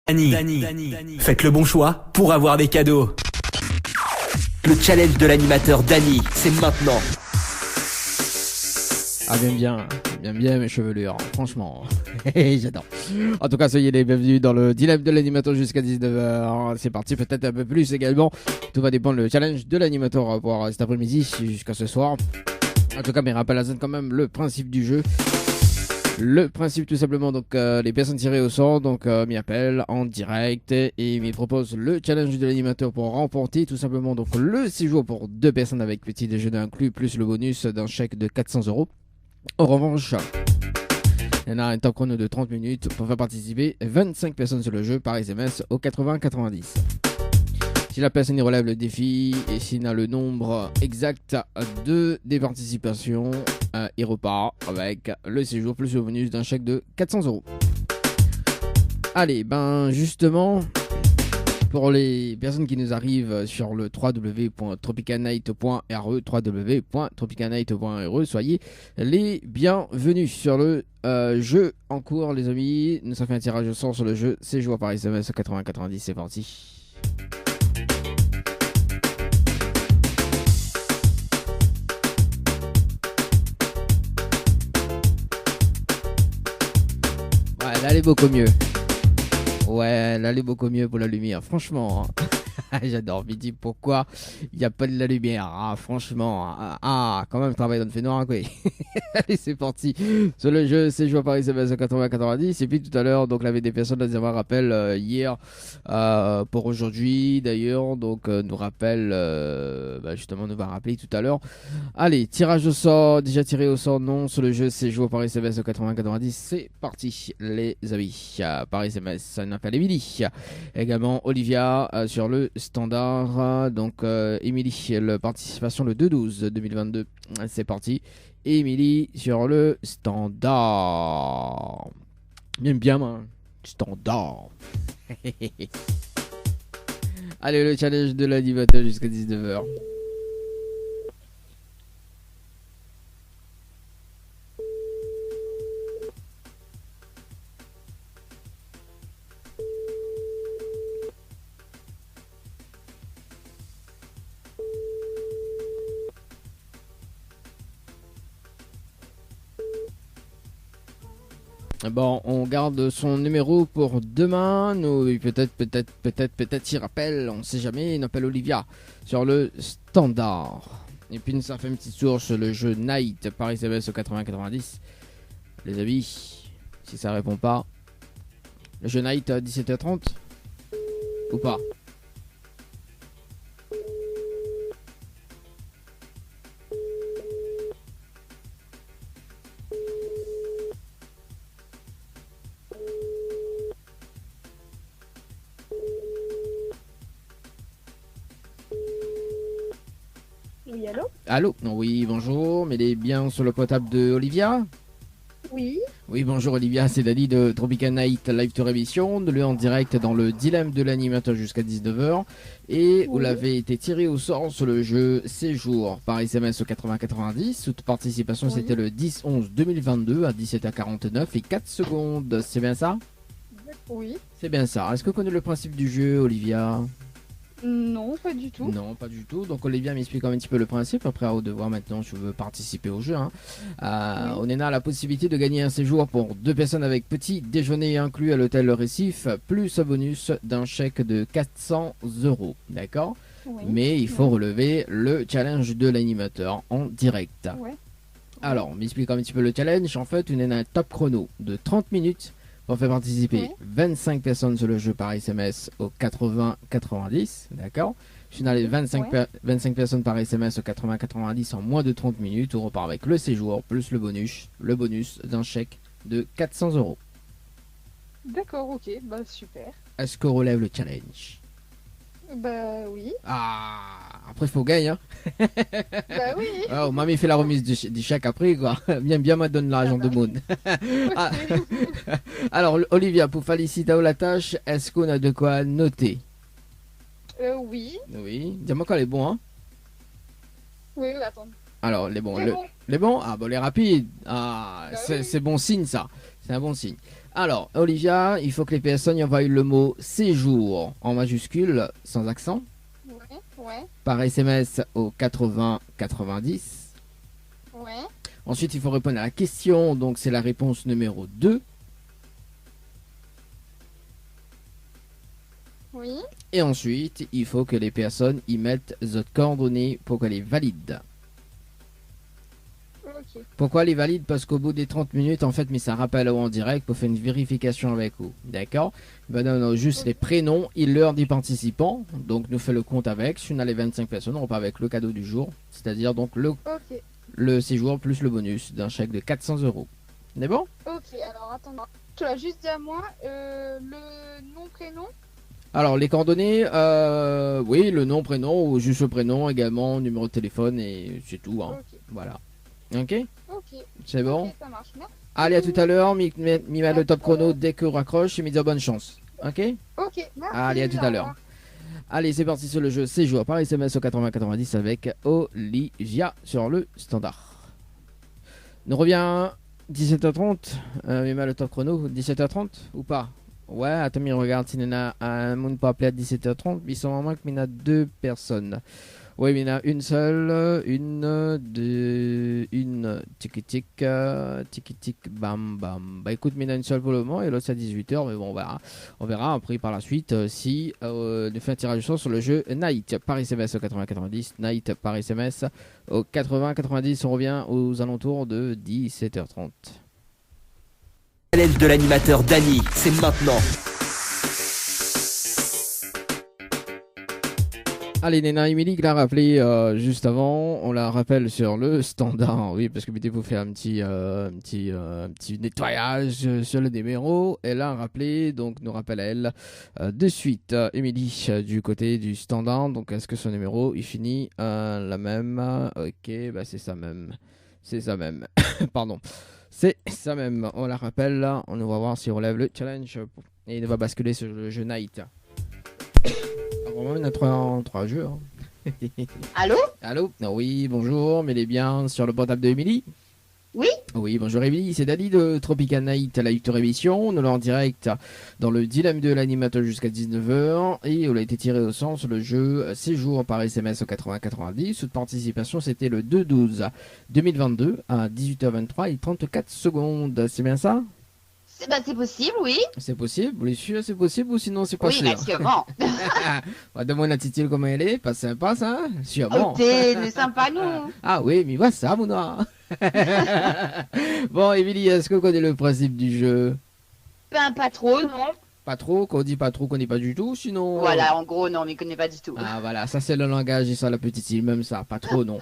Dany. Faites le bon choix pour avoir des cadeaux. Le challenge de l'animateur Dany, c'est maintenant. Ah bien mes chevelures, franchement, j'adore. En tout cas, soyez les bienvenus dans le dilemme de l'animateur jusqu'à 19h. C'est parti, peut-être un peu plus également. Tout va dépendre le challenge de l'animateur pour cet après-midi jusqu'à ce soir. En tout cas, mais rappelle quand même le principe du jeu. Le principe tout simplement, donc les personnes tirées au sort donc m'y appellent en direct et m'y proposent le challenge de l'animateur pour remporter tout simplement donc le séjour pour 2 personnes avec petit déjeuner inclus plus le bonus d'un chèque de 400€. En revanche, il y en a un top chrono de 30 minutes pour faire participer 25 personnes sur le jeu par SMS au 80-90. Si la personne y relève le défi et s'il a le nombre exact des participations, il repart avec le séjour plus le bonus d'un chèque de 400€. Allez, justement, pour les personnes qui nous arrivent sur le www.tropicalnight.re, soyez les bienvenus sur le jeu en cours, les amis. Nous avons fait un tirage au sort sur le jeu séjour par SMS 80-90, c'est parti. Ouais, là, elle est beaucoup mieux. Ouais, là, elle est beaucoup mieux pour la lumière, franchement. J'adore. Il dit pourquoi il n'y a pas de la lumière. Ah, franchement. Quand même, travail dans le fait noir, quoi. Allez, c'est parti. Sur le jeu, c'est joué par SMS 80-90. Et puis tout à l'heure, donc, il y avait des personnes à avoir rappel hier pour aujourd'hui, d'ailleurs. Donc, nous rappelle, justement, nous va rappeler tout à l'heure. Allez, tirage au sort. Déjà tiré au sort, non. Sur le jeu, c'est joué par SMS 80-90. C'est parti, les amis. Par SMS, ça n'appelle Émilie. Également, Olivia sur le standard, donc Émilie, la participation le 2-12 2022, c'est parti. Émilie sur le standard. Bien, standard. Allez, le challenge de l'animateur jusqu'à 19h. Bon, on garde son numéro pour demain. Nous, peut-être il rappelle, on sait jamais. Il appelle Olivia sur le standard. Et puis, nous avons fait une petite source sur le jeu Night par SMS au 80-90. Les amis, si ça répond pas, le jeu Night à 17h30 ou pas? Oui, allô? Allô? Oui, bonjour, mais il est bien sur le portable de Olivia? Oui. Oui, bonjour Olivia, c'est Dany de Tropical Night Live Tour Émission, de en direct dans le dilemme de l'animateur jusqu'à 19h. Et vous l'avez été tiré au sort sur le jeu Séjour par SMS au 80-90. Toute participation, c'était le 10-11-2022 à 17h49 et 4 secondes. C'est bien ça? Oui. C'est bien ça. Est-ce que vous connaissez le principe du jeu, Olivia? Non, pas du tout. Non, pas du tout. Donc Olivia m'explique un petit peu le principe. Après, à vous de voir maintenant si je veux participer au jeu. On a la possibilité de gagner un séjour pour 2 personnes avec petit déjeuner inclus à l'hôtel Le Récif, plus un bonus d'un chèque de 400€. D'accord? Oui. Mais il faut relever le challenge de l'animateur en direct. Ouais. Alors, on m'explique un petit peu le challenge. En fait, on a un top chrono de 30 minutes pour faire participer 25 personnes sur le jeu par SMS au 80-90, d'accord? Je suis dans les 25 personnes par SMS au 80-90 en moins de 30 minutes. On repart avec le séjour plus le bonus d'un chèque de 400€. D'accord, ok, super. Est-ce qu'on relève le challenge? Oui. Après, il faut gagner, hein? Oui. Oh, mamie fait la remise du chèque après, quoi. Bien, me donne l'argent de Moon. Alors, Olivia, pour féliciter la tâche, est-ce qu'on a de quoi noter? Oui. Oui. Dis-moi quand elle est bon, hein? Oui, attends. Alors, les bons. Les bons? Ah, bon, les rapides. Bah c'est bon signe, ça. C'est un bon signe. Alors, Olivia, il faut que les personnes y envoient le mot séjour en majuscule, sans accent, Ouais, ouais, par SMS au 80 90. ouais. Ensuite, il faut répondre à la question, donc c'est la réponse numéro 2. Oui. Et ensuite, il faut que les personnes y mettent votre coordonnées pour qu'elle est valide. Ok. Pourquoi elle est valide? Parce qu'au bout des 30 minutes, en fait, mais ça rappelle en direct pour faire une vérification avec vous. D'accord? Ben non, non, juste les prénoms et l'heure des participants. Donc, nous fait le compte avec. Si on a les 25 personnes, on repart avec le cadeau du jour. C'est-à-dire donc Ok. le séjour plus le bonus d'un chèque de 400 euros. C'est bon? Ok, alors attends. Tu l'as juste dit à moi. Le nom, prénom. Alors, les coordonnées, oui, le nom, prénom, ou juste le prénom également, numéro de téléphone et c'est tout. Hein. Ok. Voilà. Ok? Ok. C'est bon? Ok, ça marche. Merci. Allez, à tout à l'heure. Mima le top chrono dès que raccroche et me dire bonne chance. Ok? Ok, merci. Allez, à tout à au l'heure. revoir. Allez, c'est parti sur le jeu. C'est joueur par SMS au 80-90 avec Olivia sur le standard. Nous revient 17h30. Mima le top chrono, 17h30 ou pas? Ouais, attends, mais regarde, s'il y en a un monde pas appelé à 17h30, ils sont vraiment qu'il y en a deux personnes. Oui, mais il y en a une seule, une, deux, une, tic tic, bam, bam. Bah écoute, mais il y en a une seule pour le moment et l'autre c'est à 18h, mais bon, on verra après par la suite si on fait un tirage au sort sur le jeu Night par SMS au 80-90, Night par SMS au 80-90, on revient aux alentours de 17h30. Challenge de l'animateur Dany, c'est maintenant. Allez, Nena Emily l'a rappelé juste avant, on la rappelle sur le standard, oui, parce que mettez vous faire un petit nettoyage sur le numéro. Elle a rappelé, donc nous rappelle à elle de suite. Emily du côté du standard, donc est-ce que son numéro il finit la même? Ok, bah c'est ça même. C'est ça même. Pardon. C'est ça même. On la rappelle là, on va voir si on relève le challenge et il va basculer sur le jeu Night. Vraiment, il y a trois jeux. Hein. Allô? Allô? Oui, bonjour, mais est bien sur le portable de Émilie? Oui? Oui, bonjour Émilie, c'est Dany de Tropical Night, la Victor Émission. Nous l'en direct dans le dilemme de l'animateur jusqu'à 19h et on a été tiré au sens sur le jeu séjour par SMS au 80-90. Toute participation, c'était le 2-12-2022 à 18h23 et 34 secondes. C'est bien ça? C'est possible, oui. C'est possible? Vous êtes sûr c'est possible ou sinon c'est pas Oui, sûr? bah, sûrement. Demande la titule comment elle est, pas sympa ça? Sûrement. Oh, t'es sympa, nous. Ah oui, mais voilà ça, mon noir. Bon, Émilie, est-ce que vous connaissez le principe du jeu? Ben, pas trop, non. Pas trop, quand on dit pas trop, qu'on n'est pas du tout, sinon... Voilà, en gros, non, mais il connaît pas du tout. Ah voilà, ça c'est le langage et ça la petite île, même ça, pas trop non.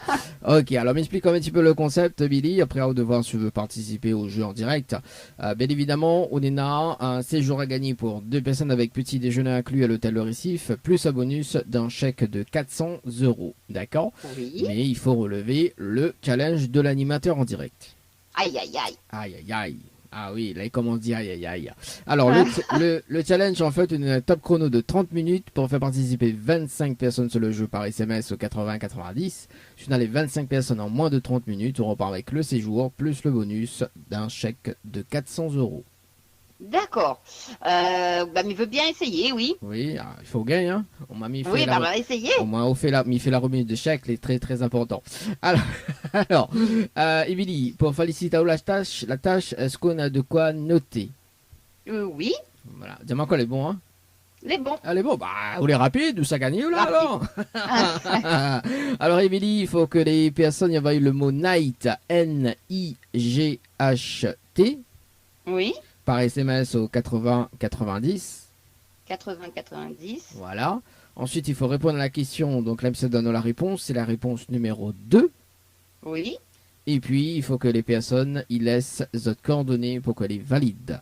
Ok, alors m'explique un petit peu le concept, Billy, après on va voir si tu veux participer au jeu en direct. Bien évidemment, on est là, un séjour à gagner pour deux personnes avec petit déjeuner inclus à l'hôtel Le Récif, plus un bonus d'un chèque de 400 euros, d'accord? Oui. Mais il faut relever le challenge de l'animateur en direct. Aïe, aïe, aïe. Aïe aïe aïe. Ah oui, là il commence à dire aïe aïe aïe. Alors le challenge en fait, une top chrono de 30 minutes pour faire participer 25 personnes sur le jeu par SMS au 80-90. Si on a les 25 personnes en moins de 30 minutes, on repart avec le séjour plus le bonus d'un chèque de 400 euros. D'accord. Bah, mais il veut bien essayer, oui. Oui, il faut gagner, hein. On m'a mis Oui, bah, on va essayer. Au moins, on fait la remise de chèque, c'est très très important. Alors, Émilie, pour féliciter la tâche, est-ce qu'on a de quoi noter? Oui, Voilà, dis-moi quoi, les bons, hein. les bons. Allez, bon, bah, on est rapide, où ça gagne, là, alors? Alors, Émilie, il faut que les personnes y envoient le mot night, Night, Oui, par SMS au 80-90. 80-90. Voilà. Ensuite, il faut répondre à la question. Donc là, ça donne la réponse. C'est la réponse numéro 2. Oui. Et puis, il faut que les personnes y laissent votre coordonnée pour qu'elle est valide.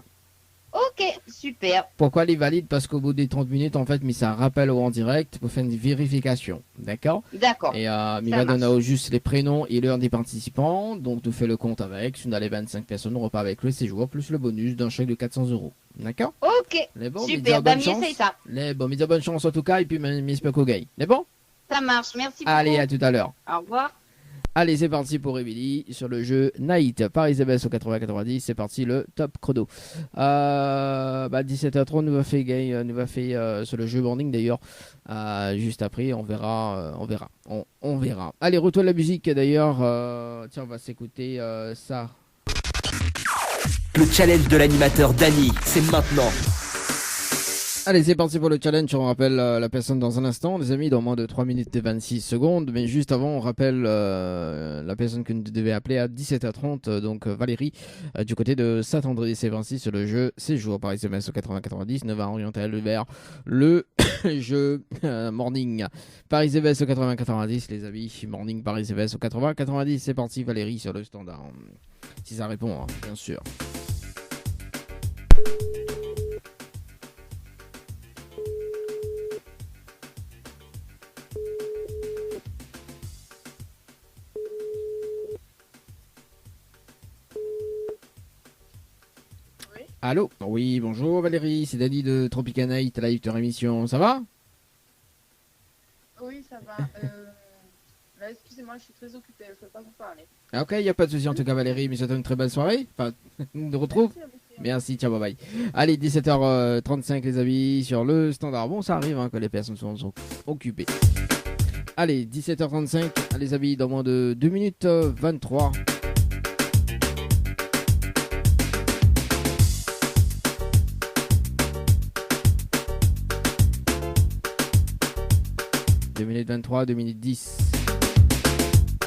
Ok, super. Pourquoi elle est valide? Parce qu'au bout des 30 minutes, en fait, mais ça rappelle en direct pour faire une vérification. D'accord? D'accord. Et il va donner juste les prénoms et l'heure des participants. Donc, tu fais le compte avec. Si on a les 25 personnes, on repart avec le séjour plus le bonus d'un chèque de 400 euros. D'accord? Ok, Les bons, super. Bah, essaye ça. Les bons, bonne chance en tout cas. Et puis, j'espère qu'on gagne. Les bons? Ça marche, merci beaucoup. Allez, à tout à l'heure. Au revoir. Allez, c'est parti pour Emily sur le jeu Night par Isabelle au 80-90. C'est parti, le top chrono. 17h30 nous va faire sur le jeu Morning d'ailleurs. Juste après, on verra. On verra. Allez, retour à la musique d'ailleurs. Tiens, on va s'écouter ça. Le challenge de l'animateur Dany, c'est maintenant. Allez, c'est parti pour le challenge. On rappelle la personne dans un instant, les amis, dans moins de 3 minutes et 26 secondes. Mais juste avant, on rappelle la personne que nous devez appeler à 17h30, donc Valérie, du côté de Saint-André-des-Cévency sur le jeu Séjour par SMS au 80-90, va orienter vers le jeu Morning par SMS au 80-90, les amis. Morning par SMS au 80-90. C'est parti, Valérie, sur le standard. Si ça répond, hein, bien sûr. Allô? Oui, bonjour Valérie, c'est Dany de Tropica Night, live de émission. Ça va? Oui, ça va. Là, excusez-moi, je suis très occupée, je ne peux pas vous parler. Ah, ok, il n'y a pas de souci en tout cas Valérie, mais je te souhaite une très belle soirée. Enfin, on nous retrouve. Merci, ciao, bye bye. Allez, 17h35 les amis, sur le standard. Bon, ça arrive hein, que les personnes sont occupées. Allez, 17h35, les amis, dans moins de 2 minutes 23. « 2 minutes 23, 2 minutes 10.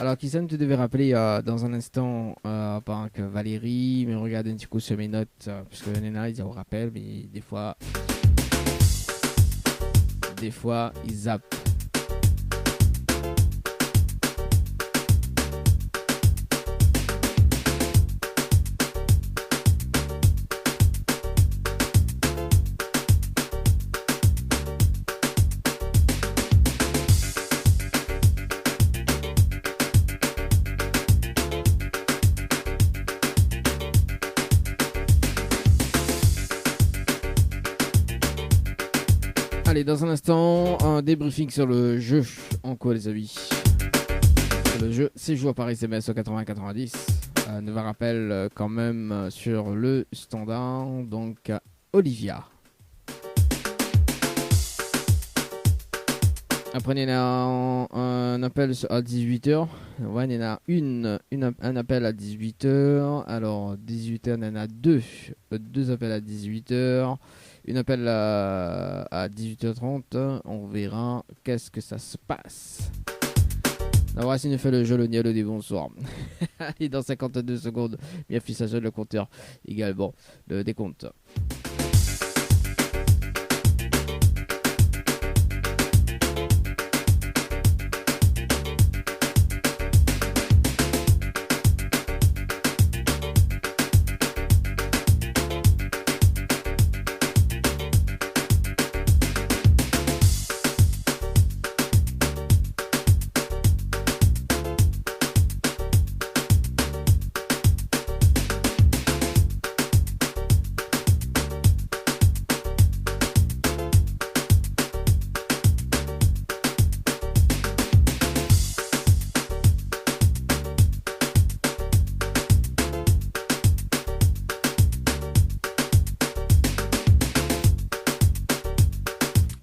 Alors, qui ça tu devais rappeler dans un instant, pendant que Valérie, mais regarde un petit coup sur mes notes, parce que Nena, ils vous rappellent, mais des fois, ils zappent. Allez, dans un instant, un débriefing sur le jeu en quoi les amis. Le jeu Séjour par SMS au 80-90. Nous va rappel quand même sur le standard. Donc, Olivia. Après, il y a un appel à 18h. Ouais, il y en a un appel à 18h. Alors, 18h, il y en a deux. Deux appels à 18h. Une appel à 18h30. On verra qu'est-ce que ça se passe. La voici nous fait le jeu, le Nialo des bonsoirs. Et dans 52 secondes, bien affichage le compteur également. Le décompte.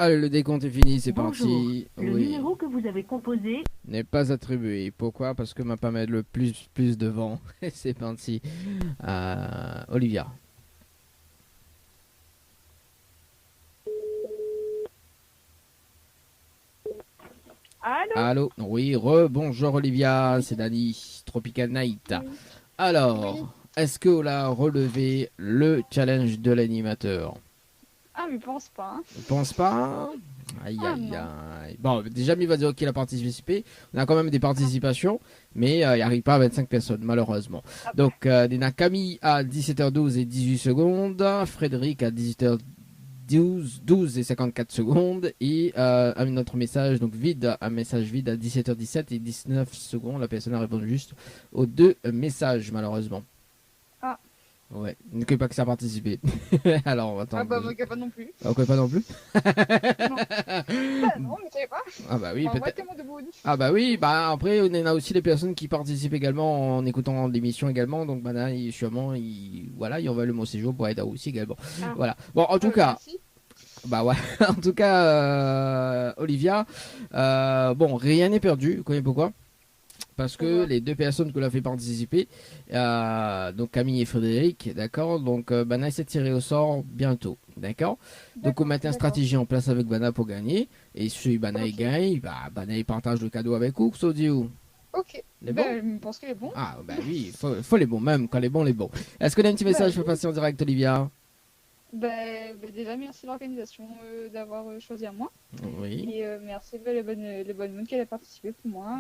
Allez, le décompte est fini, c'est parti. Le numéro que vous avez composé n'est pas attribué. Pourquoi? Parce que ma pas mettre le plus devant. C'est parti. Olivia. Allô? Allô? Oui, bonjour Olivia, c'est Dany, Tropical Night. Oui. Alors, est-ce qu'on a relevé le challenge de l'animateur? Ah, mais pense pas. Hein. Je pense pas. Aïe, Ah, aïe, non. aïe. Bon, déjà, il va dire qu'il a participé. On a quand même des participations, mais il n'arrive pas à 25 personnes, malheureusement. Ah. Donc, il y en a Camille à 17h12 et 18 secondes, Frédéric à 18h12 et 54 secondes, et un autre message, donc vide, un message vide à 17h17 et 19 secondes. La personne a répondu juste aux deux messages, malheureusement. Ah. Ouais, ne que pas que ça a participé. Alors, attends. Ah bah, moi, pas non plus. On connaît pas non plus. Bah non, mais tu savais pas. Ah bah oui, Enfin, moi, peut-être. tellement de bonus. Ah bah oui, bah après on a aussi les personnes qui participent également en écoutant l'émission également, donc bah là sûrement voilà, ils envoient le mot séjour pour aider aussi également. Ah. Voilà. Bon en tout cas, Merci. bah ouais, en tout cas Olivia, bon rien n'est perdu, vous connaissez pourquoi? Parce que Ouais. les deux personnes que l'on a fait participer, donc Camille et Frédéric, d'accord, donc Bana s'est tiré au sort bientôt, d'accord. Donc on met une stratégie en place avec Bana pour gagner, et si Bana il Ok. gagne, bah Bana il partage le cadeau avec vous, ça dit où? Ok. Les Bah, bons? je pense qu'il est bon. Ah bah oui, faut les bons, même quand les bons, les bons. Est-ce que tu as un petit message Bah, pour passer en direct, Olivia? Bah, déjà, merci l'organisation d'avoir choisi à moi. Oui. Et merci les bonnes mondes qu'elle a participé pour moi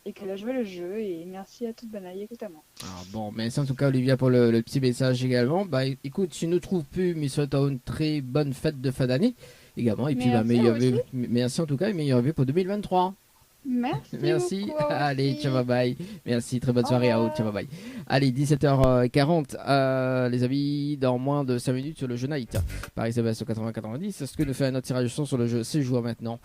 et qu'elle a joué le jeu. Et merci à toute Banaï, écoute à moi. Ah, bon, merci en tout cas Olivia pour le petit message également. Bah écoute, tu ne trouves plus, mais souhaite une très bonne fête de fin d'année également. Et puis bah, Merci, meilleur moi vœu, aussi. merci en tout cas et meilleur vœu pour 2023. Merci. Merci. Beaucoup, à vous Allez, aussi. ciao, bye bye. Merci, très bonne Au soirée à vous. revoir. Ciao, bye bye. Allez, 17h40, les amis, dans moins de 5 minutes sur le jeu Night. Paris CBS au 80-90. Est-ce que nous fait un autre tirage de son sur le jeu Séjour maintenant?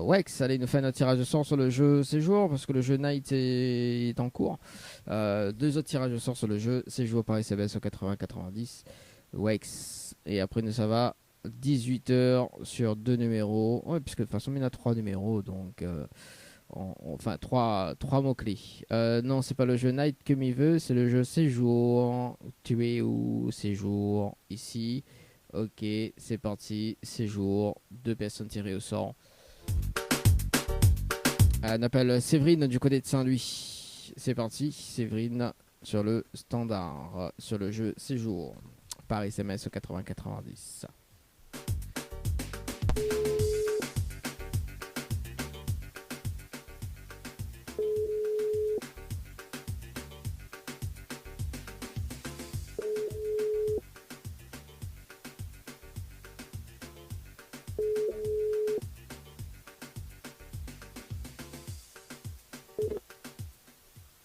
Wex, allez, nous fait un autre tirage de son sur le jeu Séjour parce que le jeu Night est en cours. Deux autres tirages de sort sur le jeu Séjour Paris CBS au 80-90. Wex. Et après, nous, ça va 18h sur deux numéros. Ouais, puisque de toute façon, il y en a trois numéros. Donc, enfin, trois mots-clés. Non, c'est pas le jeu Night que m'y veut, c'est le jeu Séjour. Tu es où? Séjour. Ici. Ok, c'est parti. Séjour. Deux personnes tirées au sort. On appelle Séverine du côté de Saint-Louis. C'est parti. Séverine sur le standard. Sur le jeu Séjour. Par SMS au 80-90.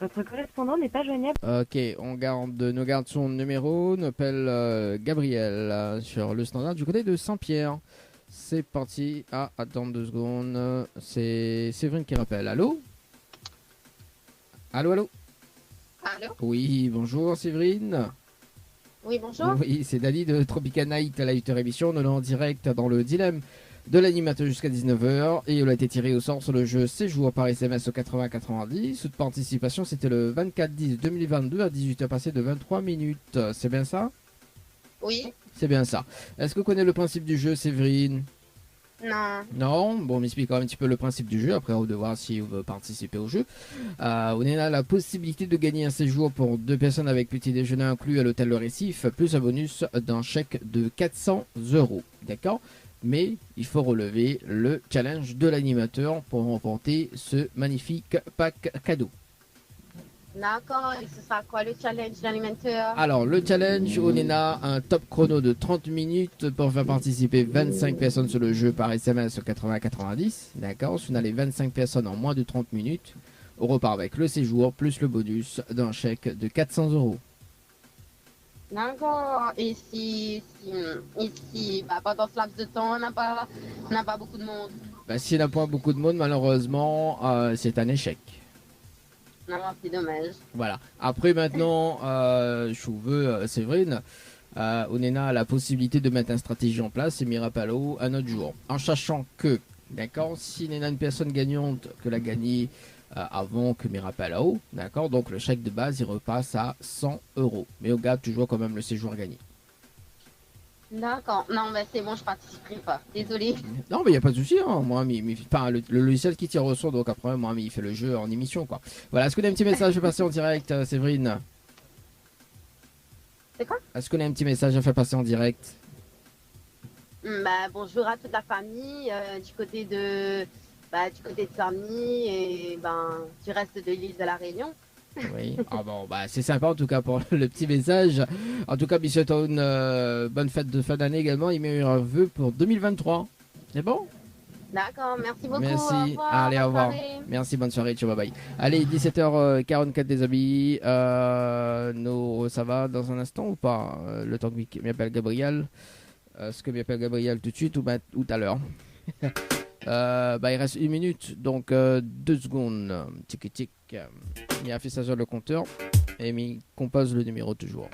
Votre correspondant n'est pas joignable. Ok, nous garde son numéro, on appelle Gabriel sur le standard du côté de Saint-Pierre. C'est parti. Ah, attends 2 secondes. C'est Séverine qui rappelle. Allô? Allô, allô? Allô? Oui, bonjour Séverine. Oui, bonjour. Oui, c'est Dali de Tropical Night, la émission. Nous sommes en direct dans le dilemme de l'animateur jusqu'à 19h. Et on a été tiré au sort sur le jeu Séjour par SMS au 80-90. Toute participation, c'était le 24-10-2022 à 18h passé de 23 minutes. C'est bien ça? Oui. C'est bien ça. Est-ce que vous connaissez le principe du jeu, Séverine? Non. Non? Bon, on m'explique un petit peu le principe du jeu. Après, on va voir si vous veut participer au jeu. On a la possibilité de gagner un séjour pour deux personnes avec petit déjeuner inclus à l'hôtel Le Récif, plus un bonus d'un chèque de 400 €. D'accord? Mais il faut relever le challenge de l'animateur pour remporter ce magnifique pack cadeau. D'accord. Et ce sera quoi le challenge d'animateur? Alors, le challenge, on a un top chrono de 30 minutes pour faire participer 25 personnes sur le jeu par SMS au 80-90. D'accord? Si on a les 25 personnes en moins de 30 minutes, on repart avec le séjour plus le bonus d'un chèque de 400 €. D'accord. Et si bah, pendant ce laps de temps, on n'a pas beaucoup de monde. Bah, s'il n'y a pas beaucoup de monde, malheureusement, c'est un échec. Non, c'est dommage. Voilà. Après, maintenant, je veux, Séverine, Onena a la possibilité de mettre une stratégie en place et Mirapalo un autre jour. En sachant que, d'accord, si Nena une personne gagnante que l'a gagné avant que Mirapalo, d'accord, donc le chèque de base il repasse à 100 €. Mais on garde toujours quand même le séjour gagné. D'accord. Non, bah, c'est bon, je participerai pas. Désolée. Non, mais il n'y a pas de souci. Hein. Moi, enfin, le logiciel qui tire au sort, donc après, moi, il fait le jeu en émission, quoi. Voilà. Est-ce qu'on a un petit message à passer en direct, Séverine? C'est quoi? Est-ce qu'on a un petit message à faire passer en direct? Bah, bonjour à toute la famille du côté de Saint-Denis et du reste de l'île de la Réunion. Oui. Ah bon, bah c'est sympa en tout cas pour le petit message. En tout cas, Monsieur Town, bonne fête de fin d'année également. Il meilleurs vœux pour 2023. C'est bon? D'accord, merci beaucoup. Merci. Au revoir, Allez, au bonne revoir. soirée. Merci, bonne soirée. Ciao, bye bye. Allez, 17h44 des amis. Ça va dans un instant ou pas? Le temps que m'appelle Gabriel. Est-ce que m'appelle Gabriel tout de suite ou tout à l'heure? Il reste 1 minute, donc 2 secondes. Tic tic. Il a fait ça sur le compteur et il compose le numéro toujours.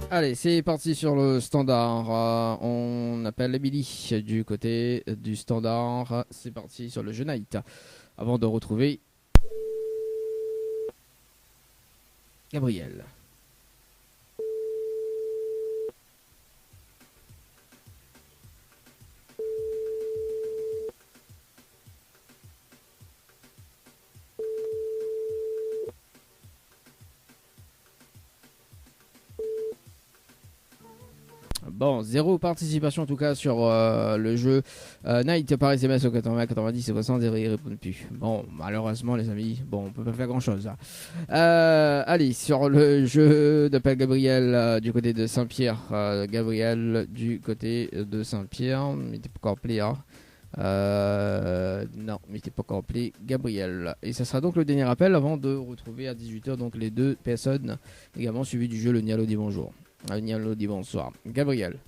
Allez, c'est parti sur le standard. On appelle Emily du côté du standard. C'est parti sur le jeu Night. Avant de retrouver Gabriel. Bon, 0 participation en tout cas sur le jeu Night par SMS au 80 90 et 60, ils répondent plus. Bon, malheureusement les amis, bon, on peut pas faire grand chose. Allez, sur le jeu d'appel Gabriel du côté de Saint-Pierre. Gabriel du côté de Saint-Pierre, il n'était pas complet, hein. Non, mais c'était pas complet. Gabriel. Et ça sera donc le dernier appel avant de retrouver à 18h donc les deux personnes également suivies du jeu le Nialo dit bonjour. Nialo dit bonsoir. Gabriel.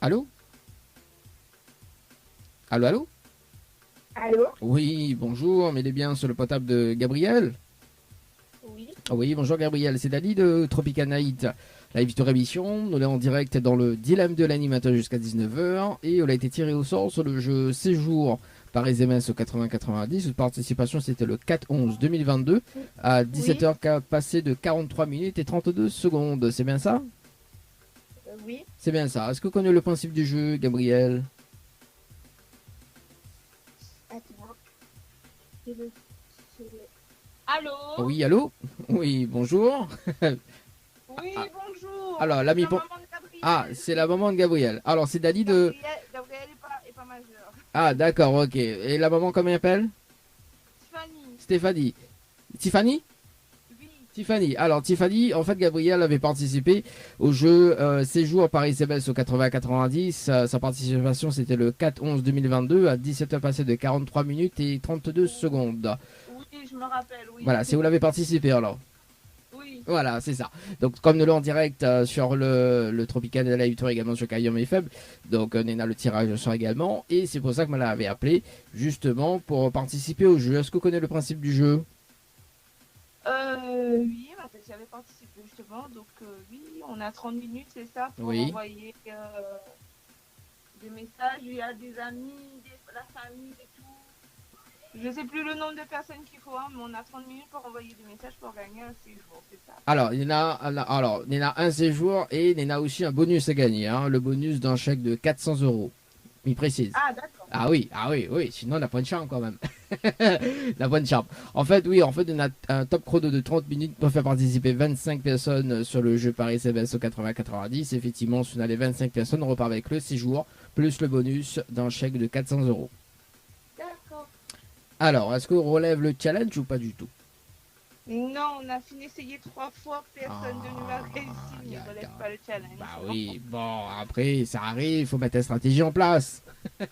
Allô? Allô, allô? Allô? Oui, bonjour, mais il est bien sur le portable de Gabriel? Oui. Oui, bonjour Gabriel, c'est Dali de Tropical Night, live de émission. On est en direct dans le dilemme de l'animateur jusqu'à 19h et on a été tiré au sort sur le jeu Séjour par SMS au 80-90. Votre participation c'était le 4-11-2022 à 17h passé de 43 minutes et 32 secondes. C'est bien ça? Oui. C'est bien ça. Est-ce que vous connaissez le principe du jeu, Gabriel? Allô? Oui, allô? Oui, bonjour. Oui, bonjour. Alors, l'ami C'est la bon... maman de Gabriel. Ah, c'est la maman de Gabriel. Alors, c'est Dali de... Gabriel est pas majeur. Ah, d'accord, ok. Et la maman, comment elle appelle? Tiffany. Stéphanie. Tiffany? Oui. Tiffany. Alors, Tiffany, en fait, Gabriel avait participé au jeu Séjour par SMS au 80-90. Sa participation, c'était le 4-11-2022 à 17h passé de 43 minutes et 32 secondes. Oui, je me rappelle, oui. Voilà, si vous l'avez participé, alors. Oui. Voilà, c'est ça. Donc, comme nous l'avons en direct sur le Tropical de Live Tour également sur Kayom FM, donc Nena le tirage sort également. Et c'est pour ça que me l'avait appelé, justement, pour participer au jeu. Est-ce que vous connaissez le principe du jeu? Oui, j'avais participé justement, donc oui, on a 30 minutes, c'est ça, pour Oui. envoyer des messages, il y a des amis, la famille et tout. Je sais plus le nombre de personnes qu'il faut, hein, mais on a 30 minutes pour envoyer des messages pour gagner un séjour, c'est ça. Alors, il y en a un séjour et il y en a aussi un bonus à gagner. Hein, le bonus d'un chèque de 400 euros. Il précise. Ah, d'accord. Ah oui, oui. Sinon, on n'a pas de charme quand même. La bonne charme. En fait, on a un top chrono de 30 minutes pour faire participer 25 personnes sur le jeu Paris CBS au 80-90. Effectivement, si on a les 25 personnes, on repart avec le séjour plus le bonus d'un chèque de 400 euros. D'accord. Alors, est-ce qu'on relève le challenge ou pas du tout? Non, on a fini d'essayer 3 fois, personne de nous a réussi, mais d'accord. ne relève pas le challenge. Bah oui, bon, après, ça arrive, il faut mettre la stratégie en place. Oui,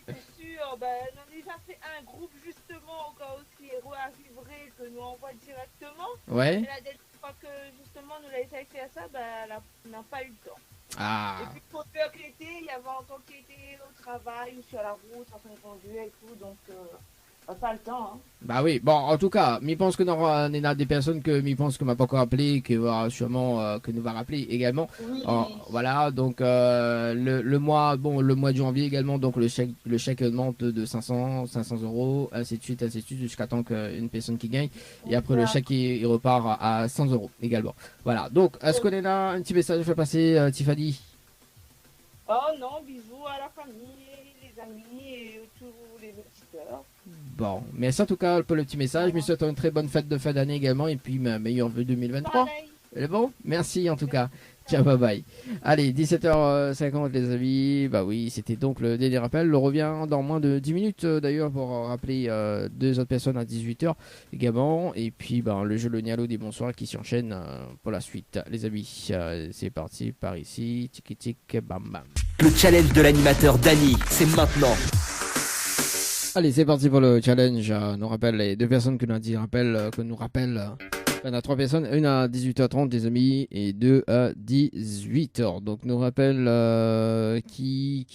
c'est sûr. Ben, on a déjà fait un groupe justement au cas où si Héros arriverait que nous envoie directement. Ouais. Et la dernière fois que justement nous l'a essayé de faire ça, ben, on n'a pas eu le temps. Ah. Et puis pour peur que l'été, il y avait encore qui était au travail ou sur la route en train de conduire et tout, donc pas le temps. Hein. Bah oui, bon, en tout cas, je pense que il y a des personnes que je pense que m'a pas encore appelé, qui va sûrement que nous va rappeler également. Oui. Voilà, donc le mois de janvier également, donc le chèque augmente de 500 euros, ainsi de suite, jusqu'à temps qu'une personne qui gagne. Et après le chèque il repart à 100 euros également. Voilà, donc est-ce qu'on est là un petit message à faire passer, Tiffany? Oh non, bisous à la famille, les amis et tous les auditeurs. Bon, merci en tout cas pour le petit message. Je me souhaite une très bonne fête de fin d'année également et puis ma meilleure vœu 2023. Pareil. C'est bon? Merci en tout cas. Ciao, bye bye. Allez, 17h50 les amis. Bah oui, c'était donc le dernier rappel. On revient dans moins de 10 minutes d'ailleurs pour rappeler deux autres personnes à 18h également. Et puis le jeu Le Nialo des bonsoirs qui s'enchaîne pour la suite. Les amis, c'est parti par ici. Tiki tic, bam bam. Le challenge de l'animateur Dany, c'est maintenant. Allez, c'est parti pour le challenge. Nous rappelle les deux personnes que nous rappellent. On a trois personnes, une à 18h30 des amis et deux à 18h. Donc nous rappelle qui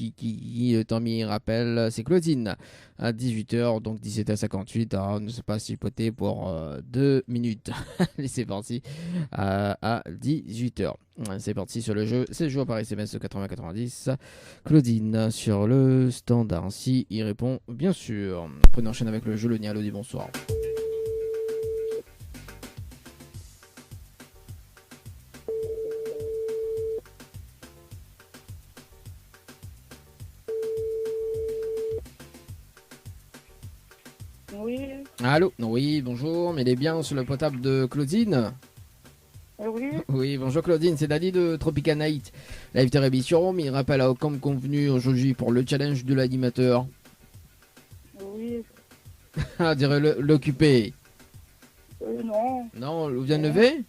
le temps mis rappelle, c'est Claudine à 18h, donc 17h58. Alors, ne sais pas si poté pour 2 minutes. Allez, c'est parti à 18h. C'est parti sur le jeu. C'est le jeu par SMS 80-90. Claudine sur le standard. Si il répond, bien sûr. Après, on enchaîne avec le jeu Le Nialo des bonsoirs. Oui, Allô? Oui, bonjour. Mais il est bien sur le potable de Claudine? oui, Oui, bonjour Claudine, c'est Dany de Tropica Night. Live télévision, mais il rappelle comme convenu aujourd'hui pour le challenge de l'animateur. oui. Ah, dirait l'occupé. Non, Non, vous vient de lever?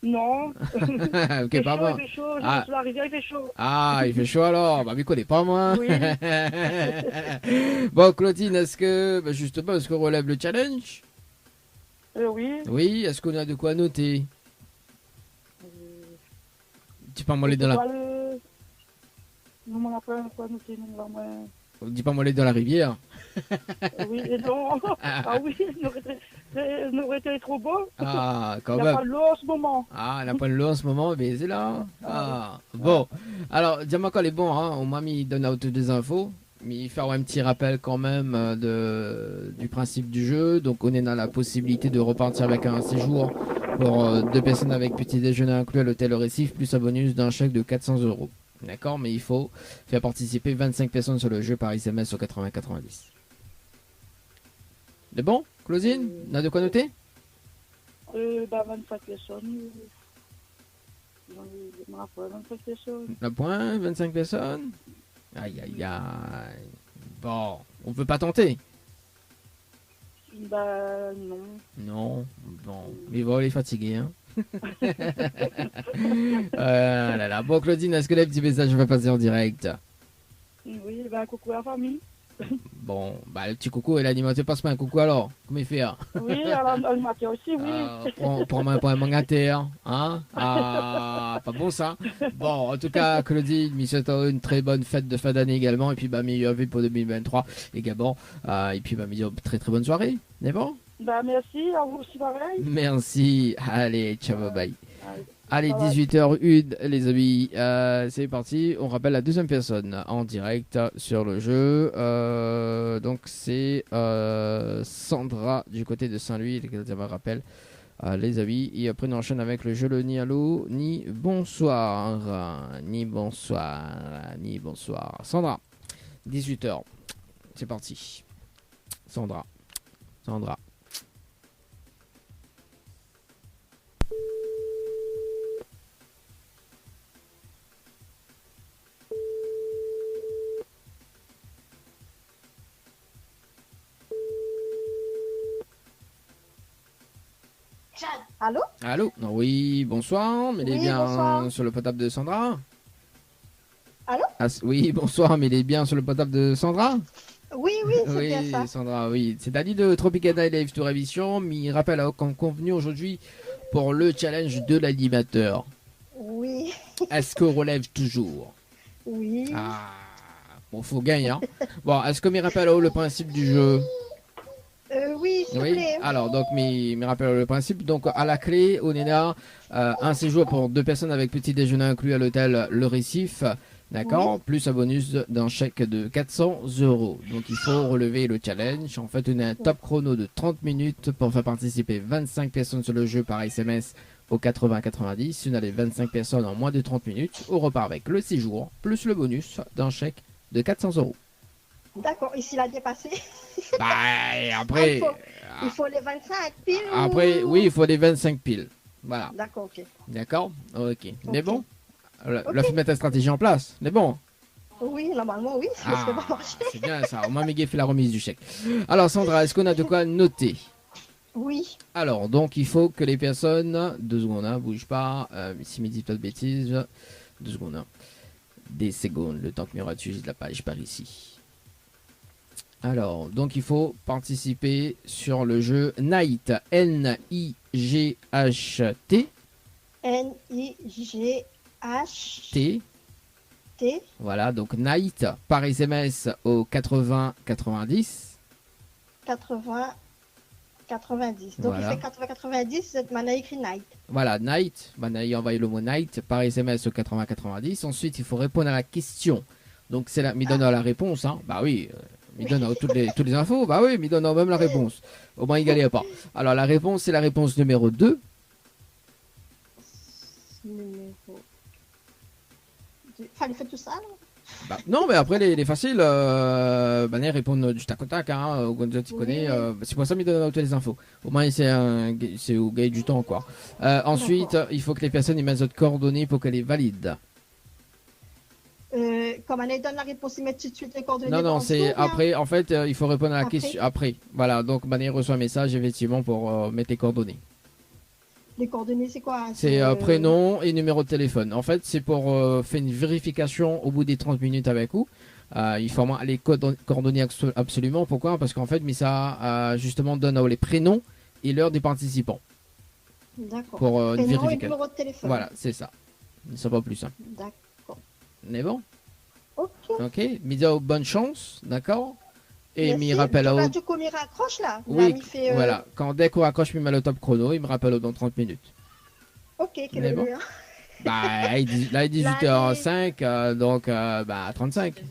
non. Ok, Il pas fait chaud, moi. il fait chaud. Je Ah. suis arrivé, il fait chaud. Ah, il fait chaud alors. Bah, mais connais pas moi. Oui. Bon, Claudine, est-ce qu'on relève le challenge? Oui. Oui, est-ce qu'on a de quoi noter? Tu peux m'aller dans la... Non, on n'a pas quoi noter, non, là, moi. Dis pas m'aller dans la rivière. Oui, et non. Ah oui, n'aurait été trop beau. Ah, quand Il n'y même. a pas de l'eau en ce moment. Ah, on n'a pas de l'eau en ce moment, mais c'est là. Ah, bon. Alors, dis-moi quand elle est bon, hein. Au moins, il donne toutes des infos. Mais il fait un petit rappel quand même du principe du jeu. Donc, on est dans la possibilité de repartir avec un séjour pour deux personnes avec petit déjeuner inclus à l'hôtel Récif, plus un bonus d'un chèque de 400 euros. D'accord, mais il faut faire participer 25 personnes sur le jeu par SMS au 80-90. C'est bon, Claudine? On a de quoi noter? 25 personnes. Je me rappelle, 25 personnes. Un point, 25 personnes. Aïe, aïe, aïe. Bon, on peut pas tenter. Non. Non, bon. Mais bon, il est fatigué, hein. Là, là. Bon, Claudine, est-ce que les petits messages vont passer en direct? Oui, coucou à la famille. Bon, le petit coucou et l'animateur passe pas un coucou alors. Comment il fait? Oui, à l'animateur aussi, oui. Prends-moi un mangataire, hein? Ah, pas bon ça. Bon, en tout cas, Claudine, je souhaite une très bonne fête de fin d'année également. Et puis, meilleur vœu pour 2023 également. Et puis, très très bonne soirée. C'est bon? Merci, à vous aussi pareil. Merci. Allez, ciao, bye bye. Allez, Ça va. 18h01, les amis. C'est parti. On rappelle la deuxième personne en direct sur le jeu. Donc, c'est Sandra du côté de Saint-Louis. Je me rappelle, les amis. Et après, on enchaîne avec le jeu le ni allô, ni bonsoir. Ni bonsoir. Ni bonsoir. Sandra, 18h. C'est parti. Sandra. Sandra. Allô? Allô? Oui, bonsoir. Mais il est Oui, bien bonsoir. sur le potable de Sandra? Allô? Oui, bonsoir, mais il est bien sur le potable de Sandra? Oui, c'est bien Oui, ça. Sandra, oui. C'est Dali de Tropicana Live Tour Émission. Mais rappelle comme convenu aujourd'hui pour le challenge de l'animateur. Oui, Est-ce qu'on relève toujours? oui. Ah, bon, faut gagner, hein. Bon, est-ce que me rappelle le principe du jeu? Oui, s'il vous Oui, plaît. alors donc me rappelle le principe. Donc à la clé, on est là, un séjour pour 2 personnes avec petit déjeuner inclus à l'hôtel Le Récif, d'accord, plus un bonus d'un chèque de 400 €. Donc il faut relever le challenge. En fait, on a un top chrono de 30 minutes pour faire participer 25 personnes sur le jeu par SMS au 80-90. Si on a les 25 personnes en moins de 30 minutes, on repart avec le séjour plus le bonus d'un chèque de 400 €. D'accord, et s'il a dépassé, Bah après, il faut les 25 piles après ou- oui, il faut les 25 piles. Voilà. D'accord, ok. D'accord. Ok. On est Ok. bon. La Ok. fait mettre la stratégie en place. On est bon. Oui, normalement, oui, sinon ça va marcher. C'est bien ça. Au moins Miguel fait la remise du chèque. Alors Sandra, est-ce qu'on a de quoi noter? Oui, Alors donc il faut que les personnes, 2 secondes, hein, bouge pas. Si me dit pas de bêtises, 2 secondes. Hein. Des secondes, le temps que Mirat utilise la page par ici. Alors, donc il faut participer sur le jeu Night, N-I-G-H-T, N-I-G-H-T, T, voilà, donc Night par SMS au 80-90. 80, 90. Donc Voilà. il fait 80-90, cette manière écrit night. Voilà, Night, il envoie le mot Night par SMS au 80-90. Ensuite, il faut répondre à la question. Donc c'est là, il donne la réponse, hein. Bah oui, il donne toutes les infos. Bah oui, il donne même la réponse. Au moins, il galère pas. Alors la réponse, c'est la réponse numéro 2. Numéro. Fallait faire tout ça, là? Bah, non, mais après, les faciles, ils répondent du tac au tac, hein, quand tu connais. C'est pour ça qu'il donne toutes les infos. Au moins, c'est au gagner du temps, quoi. Ensuite, il faut que les personnes ils mettent d'autres coordonnées pour qu'elles les valident. Comme on donne la réponse, il met tout de suite les coordonnées. Non, dans c'est le dessous, après. En fait, il faut répondre à la Après. question après. Voilà, donc il reçoit un message, effectivement, pour mettre les coordonnées. Les coordonnées, c'est quoi? C'est prénom et numéro de téléphone. En fait, c'est pour faire une vérification au bout des 30 minutes avec vous. Il faut avoir les coordonnées absolument. Pourquoi? Parce qu'en fait, mais ça justement donne les prénoms et l'heure des participants D'accord. pour une Prénom et vérification. numéro de téléphone. Voilà, c'est ça. C'est pas plus simple. D'accord. On est bon? Ok. Ok. Midio, bonne chance, d'accord? Et Merci. m'y rappelle Donc au... là, du coup, il raccroche là. Là, Oui, il fait, voilà. Dès qu'on raccroche, il met le top chrono, il me rappelle dans 30 minutes. Ok, quel Mais est bon. le Bah, là, il est 18h05, donc 35.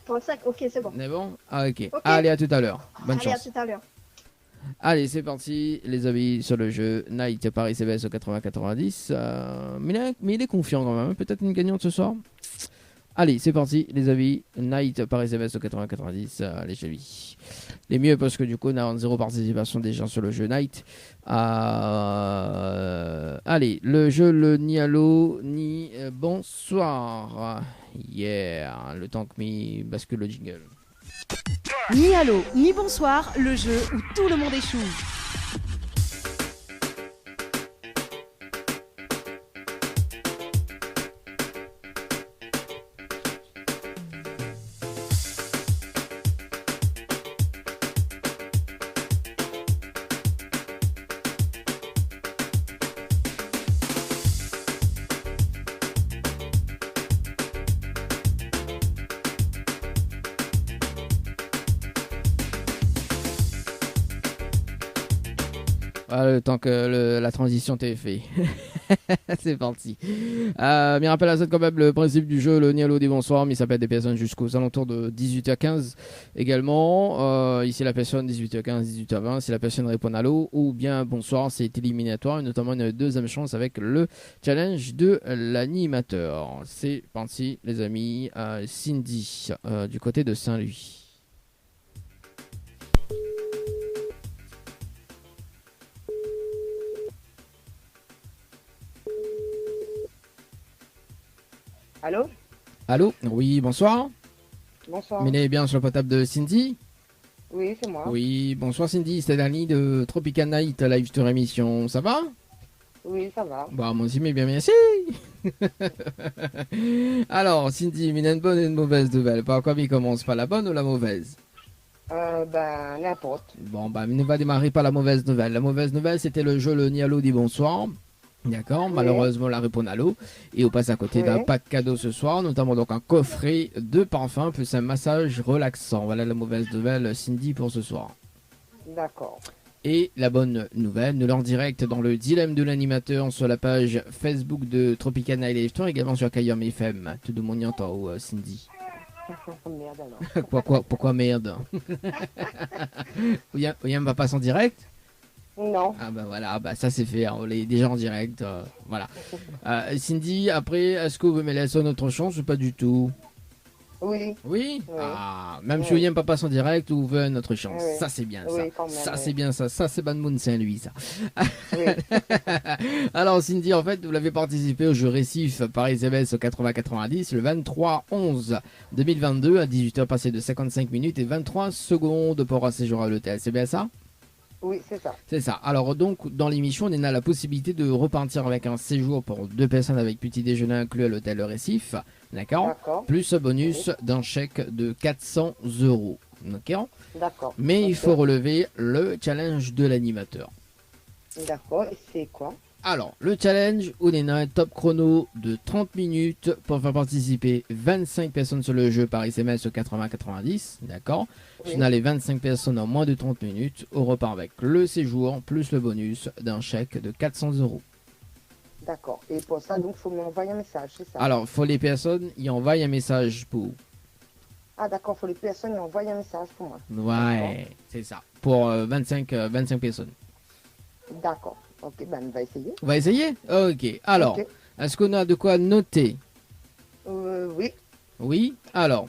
35, ok, c'est bon. On est bon? Ah, ok. Ok. Allez, à tout à l'heure. Bonne Allez, à chance. tout à l'heure. Allez, c'est parti, les amis, sur le jeu Night Paris CBS au 80-90. Mais il est confiant quand même. Peut-être une gagnante ce soir. Allez, c'est parti, les amis. Night Paris CBS au 80-90. Allez, chez lui. Les mieux parce que du coup, on a zéro participation des gens sur le jeu Night. Allez, le jeu, le ni allô, ni bonsoir. Yeah, le temps que m'y bascule le jingle. Ni allô, ni bonsoir, le jeu où tout le monde échoue. Le temps que la transition t'ait fait. C'est parti. Mais rappelle à ça quand même le principe du jeu, le Nialo des bonsoirs, mais ça peut être des personnes jusqu'aux alentours de 18h15 également. Ici la personne 18h15, 18h20, si la personne répond allô ou bien bonsoir, c'est éliminatoire et notamment une deuxième chance avec le challenge de l'animateur. C'est parti les amis. Cindy du côté de Saint-Louis. Allô? Allô? Oui, bonsoir. Bonsoir. Vous êtes bien sur le portable de Cindy? Oui, c'est moi. Oui, bonsoir Cindy, c'est Dani de Tropical Night Live sur émission. Ça va? Oui, ça va. Bah, moi aussi, mais bien merci. Alors, Cindy, une bonne et une mauvaise nouvelle. Par quoi il commence? Pas la bonne ou la mauvaise? Ben, n'importe. Bon, bah, il ne va démarrer par la mauvaise nouvelle. La mauvaise nouvelle, c'était le jeu Le Nialo dit bonsoir. D'accord, Oui. malheureusement la réponse à l'eau et on passe à côté Oui. d'un pack cadeau ce soir, notamment donc un coffret de parfum plus un massage relaxant. Voilà la mauvaise nouvelle Cindy pour ce soir. D'accord. Et la bonne nouvelle, nous l'en direct dans le dilemme de l'animateur sur la page Facebook de Tropical Night Live Tour, également sur Kayam FM. Tout le monde y entend Cindy. Merde alors. Pourquoi merde? William va pas en direct? Non. Ah bah voilà, bah ça c'est fait, hein, on est déjà en direct, voilà. Cindy, après, est-ce que vous me laissez une autre chance ou pas du tout? Oui. Oui. Oui. Ah, même Oui. si William pas en direct, vous voulez une autre chance. Oui. Ça c'est bien ça. Oui, quand même, Ça oui. c'est bien ça. Ça c'est Bad Moon Saint-Louis ça. Oui. Alors Cindy, en fait, vous l'avez participé au jeu Récif par SMS au 80-90 le 23-11-2022 à 18h passées de 55 minutes et 23 secondes pour un séjour à l'hôtel. C'est bien ça? Oui, c'est ça. C'est ça. Alors donc, dans l'émission, on a la possibilité de repartir avec un séjour pour 2 personnes avec petit déjeuner inclus à l'hôtel Le Récif. D'accord? D'accord. Plus un bonus d'un chèque de 400 €. D'accord? D'accord. Mais il Ok. faut relever le challenge de l'animateur. D'accord. Et c'est quoi? Alors, le challenge, on est dans un top chrono de 30 minutes pour faire participer 25 personnes sur le jeu par SMS au 80-90. D'accord? Oui. Si on a les 25 personnes en moins de 30 minutes, on repart avec le séjour plus le bonus d'un chèque de 400 €. D'accord. Et pour ça, donc, il faut m'envoyer un message, c'est ça? Alors, faut les personnes y envoient un message pour. Ah, d'accord. Il faut les personnes y envoyer un message pour moi. Ouais, c'est ça. Pour 25 personnes. D'accord. Ok, ben, on va essayer. On va essayer? Ok. Alors, Ok. est-ce qu'on a de quoi noter? Oui. Oui. Alors,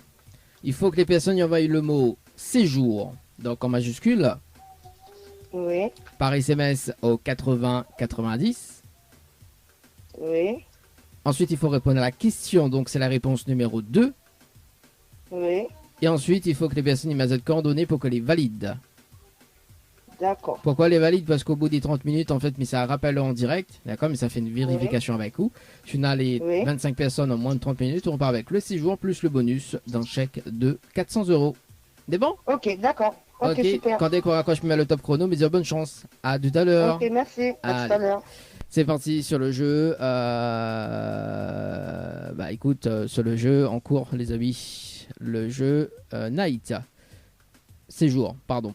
il faut que les personnes y envoient le mot séjour, donc en majuscule, Oui. par SMS au 80-90. Oui. Ensuite, il faut répondre à la question, donc c'est la réponse numéro 2. Oui. Et ensuite, il faut que les personnes y mettent des coordonnées pour que les valident. D'accord. Pourquoi les valide? Parce qu'au bout des 30 minutes, en fait, mais ça rappelle en direct, d'accord, mais ça fait une vérification avec vous. Si on a les Oui. 25 personnes en moins de 30 minutes, on part avec le séjour plus le bonus d'un chèque de 400 €. C'est bon? Ok, d'accord. Ok, super. Quand dès qu'on raccroche, je mets le top chrono, mais dire bonne chance. À tout à l'heure. Ok, merci. À tout à Allez. l'heure. C'est parti sur le jeu. Bah écoute, sur le jeu en cours, les amis. Le jeu Night. Séjour, pardon.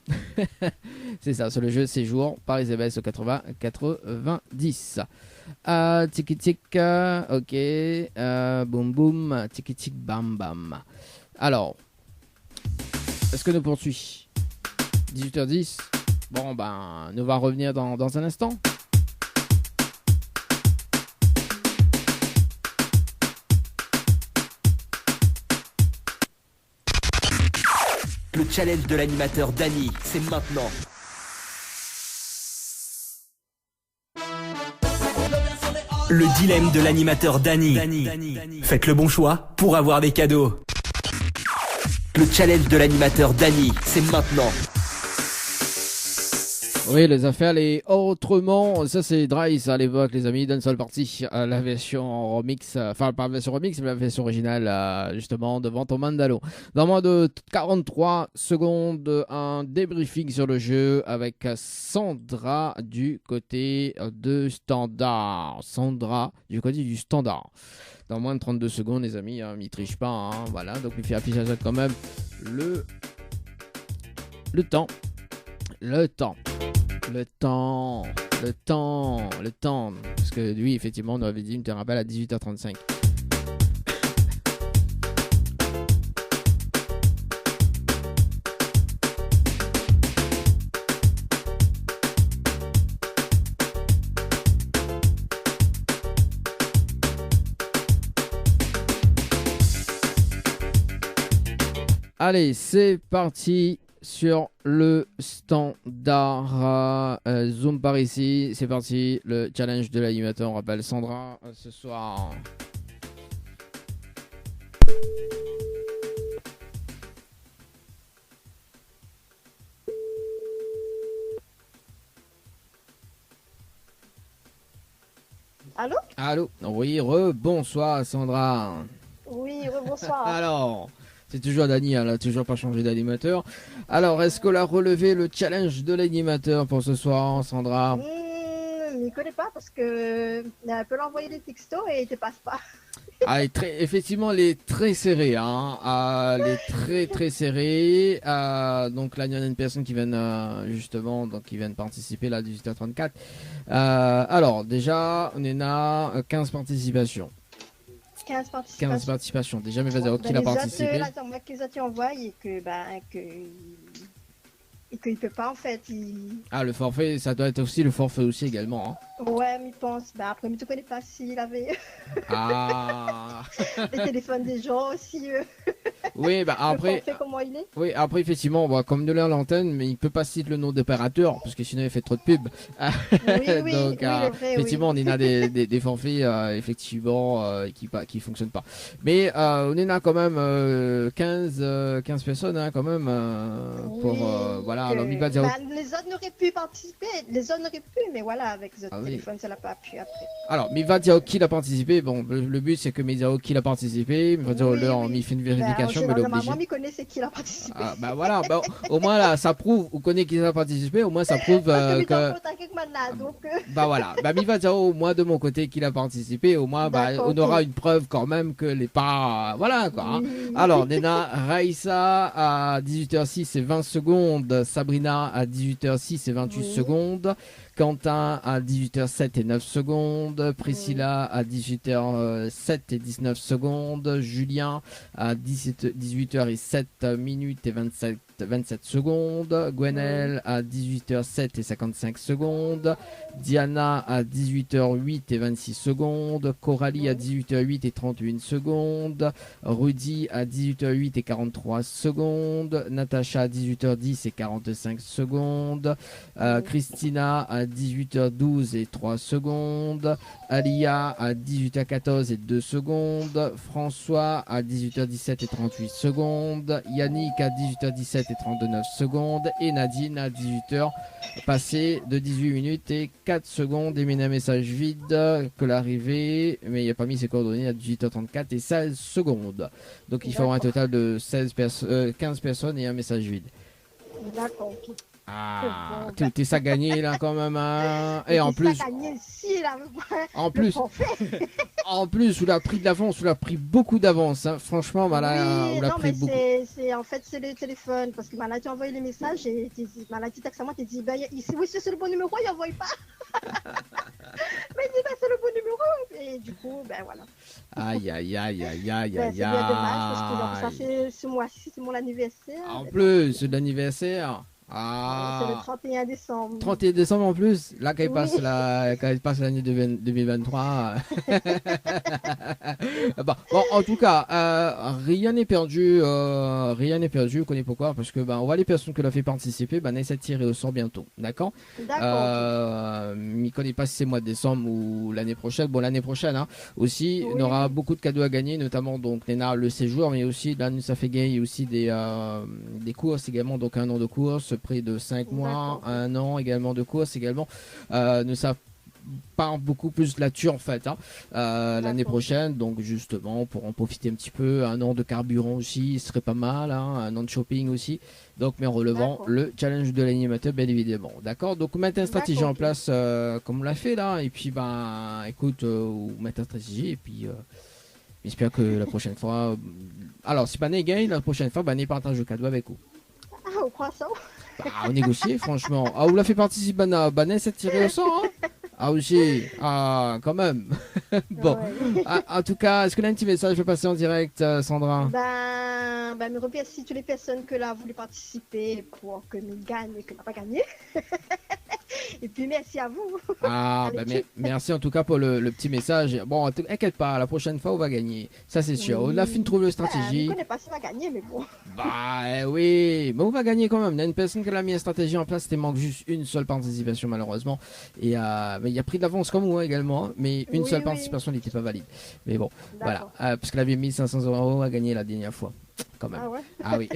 C'est ça, sur le jeu Séjour par les SMS au 80-90. Tiki tic, ok. Boum boum, tiki tic bam bam. Alors, est-ce que nous poursuit 18h10. Bon, ben, nous va revenir dans un instant. Le challenge de l'animateur Dany, c'est maintenant. Le dilemme de l'animateur Dany. Faites le bon choix pour avoir des cadeaux. Le challenge de l'animateur Dany, c'est maintenant. Oui, les affaires, les autrement, ça c'est Dry, à l'époque, les amis, d'une seule partie, la version remix, enfin pas la version remix, mais la version originale, justement, devant ton Mandalo. Dans moins de 43 secondes, un débriefing sur le jeu avec Sandra du côté de Standard. Sandra du côté du Standard. Dans moins de 32 secondes, les amis, hein, il triche pas, hein, voilà, donc il fait afficher quand même le temps. Le temps. Le temps. Parce que lui, effectivement, on avait dit une te rappelle à 18h35. Allez, c'est parti sur le standard. Zoom par ici. C'est parti. Le challenge de l'animateur. On rappelle Sandra ce soir. Allô? Allô? Oui, bonsoir Sandra. Oui, bonsoir. Alors, c'est toujours Dani, elle n'a toujours pas changé d'animateur. Alors, est-ce qu'on a relevé le challenge de l'animateur pour ce soir, Sandra? Je ne connais pas parce que elle peut l'envoyer des textos et il te passe pas. Ah, effectivement, elle est très serrée. Hein. Elle est très serrée. Donc là, il y en a une personne qui vient justement, donc qui vient de participer là à 18h34. Alors, déjà, on a 15 participations. 15 participations. 15 participations. Déjà, mais vas-y, qui a participé? Attends, moi, qu'ils ont envoyé et que, et qu'il peut pas en fait. Ah, le forfait, ça doit être aussi le forfait aussi également. Hein. Ouais, mais il pense. Bah, après, mais tu connais pas s'il avait Ah. les téléphones des gens aussi. Oui, bah après. Le forfait, comment il est? Oui, après, effectivement, on voit comme de l'air à l'antenne, mais il peut pas citer le nom d'opérateur parce que sinon il fait trop de pub. Oui, donc, vrai, effectivement, oui. on en a des forfaits effectivement qui fonctionnent pas. Mais on en a quand même 15 personnes hein, quand même pour voilà. Alors, il va dire. Bah, les autres n'auraient pu participer, les autres n'auraient pu, mais voilà, avec les autres téléphones, ça l'a pas pu après. Alors, mais il va dire qui a participé. Bon, le but c'est que il va dire qui a participé. Il va dire il fait une vérification, mais l'obligé. Moi, il connaît c'est qui a participé. Ah, bah voilà, bah, au moins là, ça prouve, on connaît qui a participé, au moins ça prouve que. Bah voilà, bah il va dire au moins de mon côté qu'il a participé, au moins bah, on aura une preuve quand même que les pas. Voilà quoi. Hein. Alors, Nena, Raïssa à 18h06 et 20 secondes, Sabrina à 18h06 et 28 secondes. Quentin à 18h07 et 9 secondes, Priscilla à 18h07 et 19 secondes, Julien à 18h et 7 minutes et 27 secondes, Gwenelle à 18h07 et 55 secondes, Diana à 18h08 et 26 secondes, Coralie à 18h08 et 31 secondes, Rudy à 18h08 et 43 secondes, Natacha à 18h10 et 45 secondes, Christina à 18h12 et 3 secondes, Alia à 18h14 et 2 secondes, François à 18h17 et 38 secondes, Yannick à 18h17 et 39 secondes et Nadine à 18h passé de 18 minutes et 4 secondes. Et mis un message vide que l'arrivée, mais il n'a pas mis ses coordonnées à 18h34 et 16 secondes. Donc il faut un total de 15 personnes et un message vide. D'accord. Ah, t'es ça gagné là quand même hein. Et en plus, en plus, on l'a pris d'avance, on l'a pris beaucoup d'avance. Hein. Franchement, voilà, on l'a pris beaucoup. En fait, c'est le téléphone parce que Malati a envoyé les messages et Malati texte à moi, tu dis bah oui c'est le bon numéro, il envoie pas. Mais il dit bah c'est le bon numéro et du coup ben voilà. Aïe. C'est bien dommage parce que ça fait ce mois-ci, c'est mon anniversaire. En plus, c'est l'anniversaire. Ah. C'est le 31 décembre. 31 décembre en plus. Là, quand il passe l'année 2023. Bon, en tout cas, rien n'est perdu. Rien n'est perdu. Vous connaissez pourquoi? Parce que on voit les personnes que l'on fait participer. N'essaie de tirer au sort bientôt. D'accord. Je ne connais pas si c'est mois de décembre ou l'année prochaine. Bon, l'année prochaine hein, aussi, on aura beaucoup de cadeaux à gagner, notamment donc le séjour, mais aussi là, nous ça fait gagner aussi des courses également. Donc un an de course. Près de 5 mois, 1 an également de course également. Ne savent pas beaucoup plus là-dessus en fait l'année prochaine, donc justement pour en profiter un petit peu, 1 an de carburant aussi ce serait pas mal, hein, 1 an de shopping aussi, donc mais en relevant le challenge de l'animateur bien évidemment, d'accord. Donc mettre une stratégie en place comme on l'a fait là, et puis écoute, mettre une stratégie et puis j'espère que la prochaine fois alors si Bané gagne la prochaine fois, Bané partage le cadeau avec vous. Au croissant. On négocie franchement. Ah, vous l'a fait participer Bané, c'est tiré au sort hein. Ah aussi. Ah, quand même. Bon. Ouais. En tout cas, est-ce que là un petit message je vais passer en direct, Sandra? Me remercie toutes les personnes qui ont voulu participer pour que nous gagne et que n'a pas gagné. Et puis merci à vous. Ah, bah, merci en tout cas pour le petit message. Bon, t'inquiète pas, la prochaine fois on va gagner. Ça c'est sûr. On a fini de trouver une Je ne stratégie. connais pas si on va gagner, mais bon. Bah oui, mais on va gagner quand même. Il y a une personne qui a mis une stratégie en place, il manque juste une seule participation malheureusement. Et mais il a pris de l'avance comme moi également, hein, mais une Oui, seule oui. participation n'était pas valide. Mais bon, voilà. D'accord. Parce qu'elle avait mis 500 € à gagner la dernière fois. Quand même. Ah ouais. Ah oui.